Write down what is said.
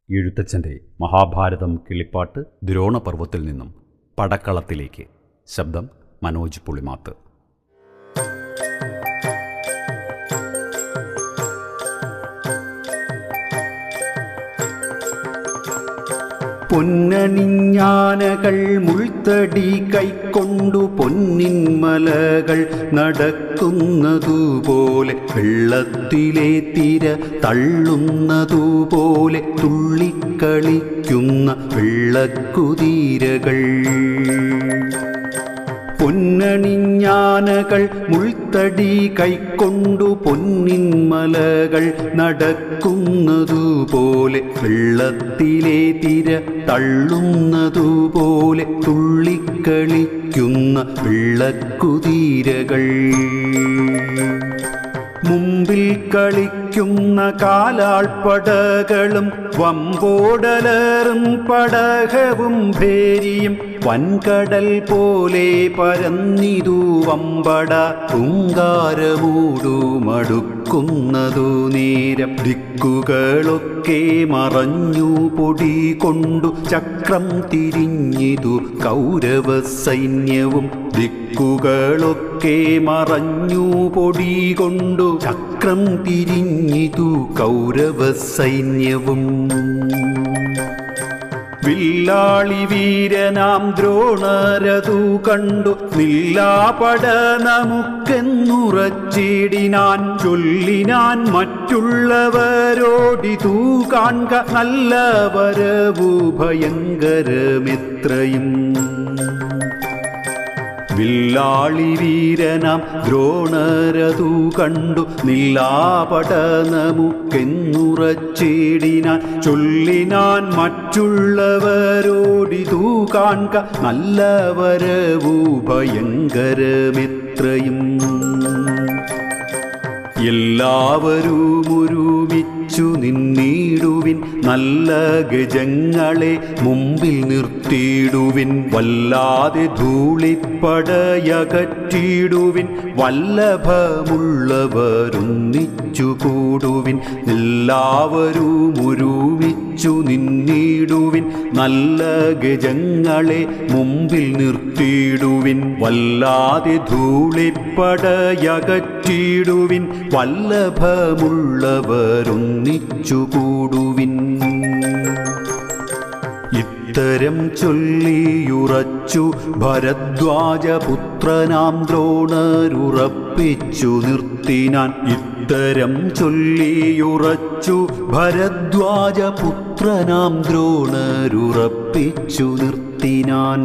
എഴുത്തച്ഛൻ്റെ മഹാഭാരതം കിളിപ്പാട്ട് ദ്രോണപർവ്വത്തിൽ നിന്നും പടക്കളത്തിലേക്ക്. ശബ്ദം മനോജ് പുളിമാത്ത്. പൊന്നണിഞ്ഞാനകൾ മുൾത്തടി കൈക്കൊണ്ടു പൊന്നിൻ മലകൾ നടക്കുന്നതുപോലെ, വെള്ളത്തിലെ തിര തള്ളുന്നതുപോലെ തുള്ളിക്കളിക്കുന്ന വെള്ളക്കുതിരകൾ. പൊന്നണിഞ്ഞാനകൾ മുൾത്തടി കൈക്കൊണ്ടു പൊന്നിൻ മലകൾ നടക്കുന്നതുപോലെ, വെള്ളത്തിലെ തിര തള്ളുന്നതുപോലെ തുള്ളിക്കളിക്കുന്ന വെള്ളക്കുതിരകൾ. മുമ്പിൽ കളിക്കുന്ന കാലാൾപ്പടകളും വമ്പോടലറും പടകവും ഭേരിയും, വൻകടൽ പോലെ പരന്നിതു വമ്പട ഹുങ്കാരമൂടുമടുക്കുന്നതു നേരം. ദിക്കുകളൊക്കെ മറഞ്ഞു പൊടി കൊണ്ടു ചക്രം തിരിഞ്ഞിതു കൗരവ സൈന്യവും. ദിക്കുകളൊക്കെ മറഞ്ഞു പൊടി കൊണ്ടു ചക്രം തിരിഞ്ഞിതു കൗരവ സൈന്യവും. വില്ലാളി വീരനാം ദ്രോണരതു കണ്ടു നില്ലാപട നമുക്കെന്നുറച്ചിടിനാൻ. ചൊല്ലിനാൻ മറ്റുള്ളവരോടിതു കാൺക നല്ല വരവു ഭയങ്കരമെത്രയും. വില്ലാളി വീരനാം ദ്രോണരതു കണ്ടു നില്ലാപട നമുക്കെന്നുറച്ചിടിനാൻ. ചൊല്ലിനാൻ മറ്റുള്ളവരോടിതു കാൺക നല്ല വരവു ഭയങ്കരമെത്രയും. എല്ലാവരും ഒരുമിച്ചു നിന്നിടുവിൻ, നല്ല ഗജങ്ങളെ മുമ്പിൽ നിർത്തിയിടുവിൻ. വല്ലാതെ ധൂളിപ്പടയകറ്റിടുവിൻ, വല്ലഭമുള്ളവരൊന്നിച്ചു കൂടുവിൻ. എല്ലാവരും ഒരുമിച്ചു നിന്നിടുവിൻ, നല്ല ഗജങ്ങളെ മുമ്പിൽ നിർത്തിയിടുവിൻ. വല്ലാതെ ധൂളിപ്പടയകറ്റിടുവിൻ, വല്ലഭമുള്ളവരൊന്നിച്ചു കൂടുവിൻ. ഇത്തരം ചൊല്ലിയുറച്ചു ഭരദ്വാജപുത്രനാം ദ്രോണരുറപ്പിച്ചു നിർത്തിനാൻ. ഇത്തരം ചൊല്ലിയുറച്ചു ഭരദ്വാജപുത്രനാം ദ്രോണരുറപ്പിച്ചു നിർത്തിനാൻ.